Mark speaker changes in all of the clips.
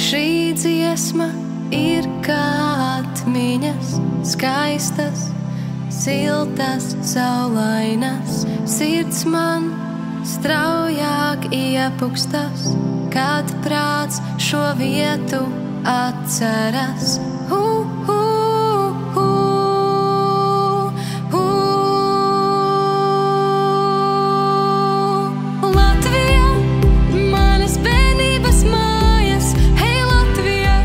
Speaker 1: Šī dziesma ir kā atmiņas, skaistas, siltas, saulainas. Sirds man straujāk iepukstas, kad prāts šo vietu atceras. Latvija, manas bērnības mājas, hei Latvija,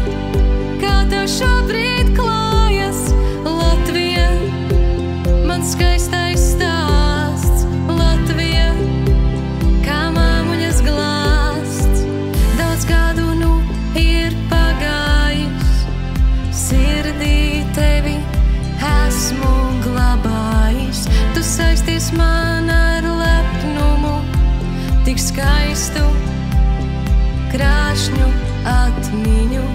Speaker 1: kā tev šobrīd klājas? Latvija, man skaistais stāsts, Latvija, kā māmuļas glāsts. Daudz gadu nu ir pagājis, sirdī tevi esmu glabājis. Tu saisties man ar lepnumu, tik skaistu krāšņu atmiņu.